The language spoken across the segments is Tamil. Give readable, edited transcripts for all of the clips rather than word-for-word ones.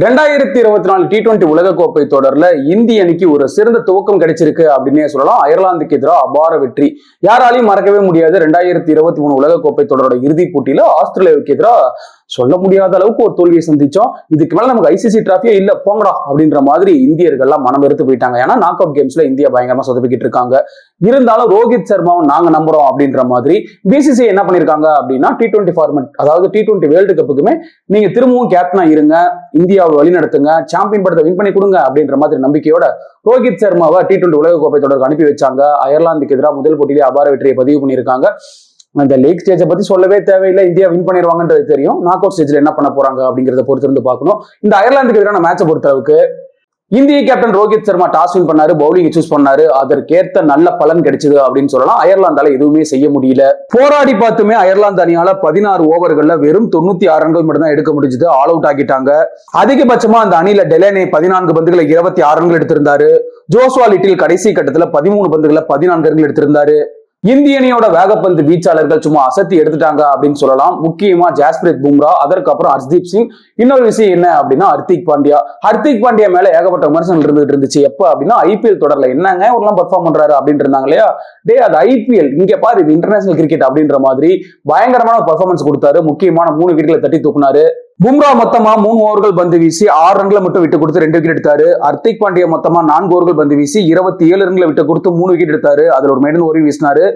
2024 T20 உலகக்கோப்பை தொடர்ல இந்திய அணிக்கு ஒரு சிறந்த துவக்கம் கிடைச்சிருக்கு அப்படின்னே சொல்லலாம். அயர்லாந்துக்கு எதிராக அபார வெற்றி யாராலையும் மறக்கவே முடியாது. 2023 உலகக்கோப்பை தொடரோட இறுதிப் போட்டியில ஆஸ்திரேலியாவுக்கு எதிராக சொல்ல முடியாத அளவுக்கு ஒரு தோல்வியை சந்திச்சோம். இதுக்கு மேல நமக்கு ஐசிசி டிராஃபியே இல்ல போங்கடா அப்படின்ற மாதிரி இந்தியர்கள்லாம் மனம் வெறுத்து போயிட்டாங்க. ஏன்னா நாக் அவுட் கேம்ஸ்ல இந்தியா பயங்கரமா சொதப்பிக்கிட்டு இருக்காங்க. இருந்தாலும் ரோஹித் சர்மாவும் நாங்க நம்புறோம் அப்படின்ற மாதிரி பிசிசிஐ என்ன பண்ணிருக்காங்க அப்படின்னா T20 ஃபார்மட், அதாவது T20 வேர்ல்டு கப்புக்குமே நீங்க திரும்பவும் கேப்டனா இருங்க, இந்தியாவை வழி நடத்துங்க, சாம்பியன் படத்தை வின் பண்ணி கொடுங்க அப்படின்ற மாதிரி நம்பிக்கையோட ரோஹித் சர்மாவை T20 உலகக்கோப்பை தொடருக்கு அனுப்பி வச்சாங்க. அயர்லாந்துக்கு எதிராக முதல் போட்டியிலே அபார வெற்றியை பதிவு பண்ணியிருக்காங்க. அந்த லீக் ஸ்டேஜை பத்தி சொல்லவே தேவையில்லை, இந்தியா வின் பண்ணிடுவாங்கன்றது தெரியும். நாக் அவுட் ஸ்டேஜ்ல என்ன பண்ண போறாங்க அப்படிங்கிறத பொறுத்திருந்து பார்க்கணும். இந்த அயர்லாந்துக்கு எதிரான மேட்சை பொறுத்தளவுக்கு இந்திய captain Rohit Sharma toss win பண்ணாரு, பவுலிங் சூஸ் பண்ணாரு, அதற்கேற்ற நல்ல பலன் கிடைச்சது அப்படின்னு சொல்லலாம். அயர்லாந்தால எதுவுமே செய்ய முடியல. போராடி பார்த்துமே அயர்லாந்து அணியால 16 ஓவர்கள்ல வெறும் 96 ரன்கள் மட்டும் தான் எடுக்க முடிஞ்சது. ஆல் அவுட் ஆகிட்டாங்க. அதிகபட்சமா அந்த அணியில டெலானே 14 பந்துகளை 26 ரன்கள் எடுத்திருந்தாரு. ஜோஸ்வா லிட்டில் கடைசி கட்டத்துல 13 பந்துகளை 14 ரன்கள் எடுத்திருந்தாரு. இந்திய அணியோட வேகப்பந்து வீச்சாளர்கள் சும்மா அசத்தி எடுத்துட்டாங்க அப்படின்னு சொல்லலாம். முக்கியமா ஜாஸ்பிரித் பும்ரா, அதற்கப்புறம் ஹர்தீப் சிங். இன்னொரு விஷயம் என்ன அப்படின்னா ஹர்திக் பாண்டியா மேல ஏகப்பட்ட விமர்சனம் இருந்துச்சு. எப்ப அப்படின்னா ஐபிஎல் தொடர்ல என்னங்க ஒரு பெர்ஃபார்ம் பண்றாரு அப்படின்னு இருந்தாங்க இல்லையா. அது ஐபிஎல், இங்க பாரு இது இன்டர்நேஷனல் கிரிக்கெட் அப்படின்ற மாதிரி பயங்கரமான பெர்ஃபார்மன்ஸ் கொடுத்தாரு. முக்கியமான 3 விக்கெட்களை தட்டி தூக்குனாரு. பும்ரா மொத்தமா 3 ஓவர்கள் பந்து வீசி 6 ரன்களை மட்டும் விட்டு கொடுத்து 2 விக்கெட் எடுத்தாரு. ஹர்திக் பாண்டியா மொத்தமா 4 ஓவர்கள் பந்து வீசி 27 ரன்களை விட்டு கொடுத்து 3 விக்கெட் எடுத்தாரு. அதுல ஒரு மெய்டன் ஓவர் வீசினாரு.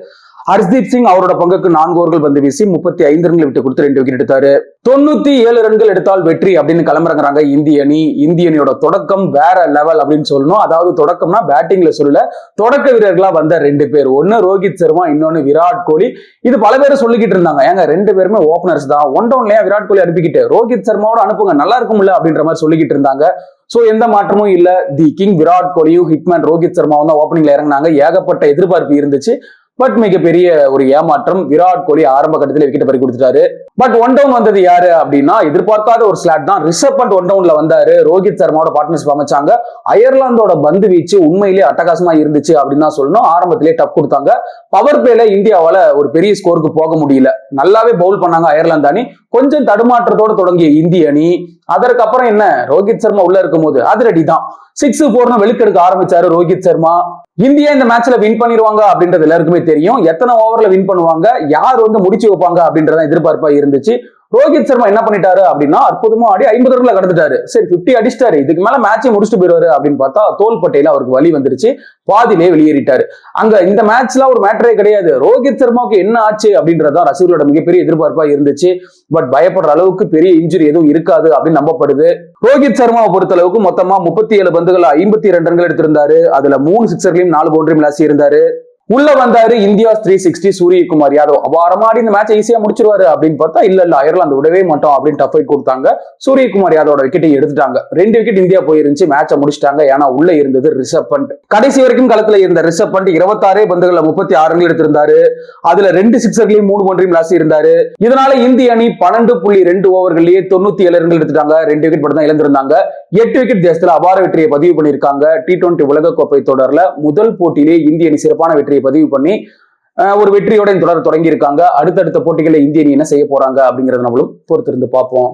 ஹர்தீப் சிங் அவரோட பங்குக்கு 4 ஓவர்கள் பந்து வீசி 35 ரன்களை விட்டு கொடுத்து 2 விக்கெட் எடுத்தாரு. 97 ரன்கள் எடுத்தால் வெற்றி அப்படின்னு கிளம்புறாங்க இந்திய அணி. இந்திய அணியோட தொடக்கம் வேற லெவல் அப்படின்னு சொல்லணும். அதாவது தொடக்கம்னா பேட்டிங்ல சொல்லல, தொடக்க வீரர்களா வந்த 2 பேர், ஒன்னு ரோஹித் சர்மா, இன்னொன்னு விராட் கோலி. இது பல பேர் சொல்லிக்கிட்டு இருந்தாங்க, ஏங்க 2 பேருமே ஓபனர்ஸ் தான், ஒன் டவுன்லயே விராட் கோலி அனுப்பிக்கிட்டு ரோஹித் சர்மாவோட அனுப்புங்க நல்லா இருக்கும்ல அப்படின்ற மாதிரி சொல்லிக்கிட்டு இருந்தாங்க. சோ எந்த மாற்றமும் இல்ல. தி கிங் விராட் கோலியும் ஹிட்மேன் ரோஹித் சர்மாவும் தான் ஓப்பனிங்ல இறங்கினாங்க. ஏகப்பட்ட எதிர்பார்ப்பு இருந்துச்சு. பட் மிகப்பெரிய ஒரு ஏமாற்றம். விராட் கோலி ஆரம்ப கட்டத்தில் விக்கெட் பறி கொடுத்துட்டாரு. பட் ஒன் டவுன் வந்தது யாரு அப்படின்னா எதிர்பார்க்காத ஒரு ஸ்லாட் தான். ரிஷப் பண்ட் ஒன் டவுன்ல வந்தாரு. ரோஹித் சர்மாவோட பார்ட்னர்ஷிப் அமைச்சாங்க. அயர்லாந்தோட பந்து வீச்சு உண்மையிலேயே அட்டகாசமா இருந்துச்சு அப்படின்னு தான் சொல்லணும். ஆரம்பத்திலேயே டப் கொடுத்தாங்க. பவர் பிளேல இந்தியாவால ஒரு பெரிய ஸ்கோருக்கு போக முடியல. நல்லாவே பவுல் பண்ணாங்க அயர்லாந்து அணி. கொஞ்சம் தடுமாற்றத்தோடு தொடங்கிய இந்திய அணி அதற்கப்புறம் என்ன, ரோஹித் சர்மா உள்ள இருக்கும் போது அதிரடி தான் 6-4 வெளுக்கெடுக்க ஆரம்பிச்சாரு ரோஹித் சர்மா. இந்தியா இந்த மேட்ச்ல வின் பண்ணிடுவாங்க அப்படின்றது எல்லாருக்குமே தெரியும். எத்தனை ஓவர்ல வின் பண்ணுவாங்க, யார் முடிச்சு வைப்பாங்க அப்படின்றத எதிர்பார்ப்பா இருந்துச்சு. ரோஹித் சர்மா என்ன பண்ணிட்டாரு அப்படின்னா அற்புதமா ஆடி 50 ரன்ல கடந்துட்டாரு. சரி 50 அடிச்சிட்டாரு, இதுக்கு மேல மேட்சை முடிச்சுட்டு போயிடுவாரு அப்படின்னு பார்த்தா தோள்பட்டையில அவருக்கு வலி வந்துருச்சு. பாதிலே வெளியேறிட்டாரு. அங்க இந்த மேட்ச்ல ஒரு மேட்டரே கிடையாது. ரோஹித் சர்மாவுக்கு என்ன ஆச்சு அப்படின்றதான் ரசிகர்களோட மிகப்பெரிய எதிர்பார்ப்பா இருந்துச்சு. பட் பயப்படுற அளவுக்கு பெரிய இன்ஜுரி எதுவும் இருக்காது அப்படின்னு நம்பப்படுது. ரோஹித் சர்மாவை பொறுத்த அளவுக்கு மொத்தமா 37 பந்துகள் 52 ரன்கள் எடுத்திருந்தாரு. அதுல 3 சிக்ஸர்களையும் 4 பவுண்டரியும் விளாசி இருந்தாரு. உள்ள வந்தாரு இந்தியா 360 சூரியகுமார் யாதவ். அபாரமாடி இந்த மேட்சை ஈஸியா முடிச்சிருவாரு அப்படின்னு பார்த்தா இல்ல அயர்லாந்து விடவே மாட்டோம் அப்படின்னு டஃப் ஃபைட் கொடுத்தாங்க. சூரியகுமார் யாதவோட விக்கெட்டை எடுத்துட்டாங்க. 2 விக்கெட் இந்தியா போயிருந்துச்சு. மேட்சை முடிச்சிட்டாங்க. ஏன்னா உள்ள இருந்தது ரிஷப் பண்ட். கடைசி வரைக்கும் களத்துல இருந்த ரிஷப் பண்ட் 26 பந்துகள்ல 36 ரன்கள் எடுத்திருந்தாரு. அதுல 2 சிக்ஸர்களையும் 3 பவுண்டரியும் விளாசி இருந்தாரு. இதனால இந்திய அணி 12.2 ஓவர்கள்லயே 97 ரன்கள் எடுத்துட்டாங்க. 2 விக்கெட் மட்டும் தான் இழந்திருந்தாங்க. 8 விக்கெட் தேசத்துல அபார வெற்றியை பதிவு பண்ணியிருக்காங்க. T20 உலகக்கோப்பை தொடர்ல முதல் போட்டியிலே இந்திய அணி சிறப்பான வெற்றியை பதிவு பண்ணி ஒரு வெற்றியோட தொடர தொடங்கி இருக்காங்க. அடுத்தடுத்த போட்டிகளில் இந்திய அணி என்ன செய்ய போறாங்க அப்படிங்கறத நம்மளும் பொறுத்திருந்து பார்ப்போம்.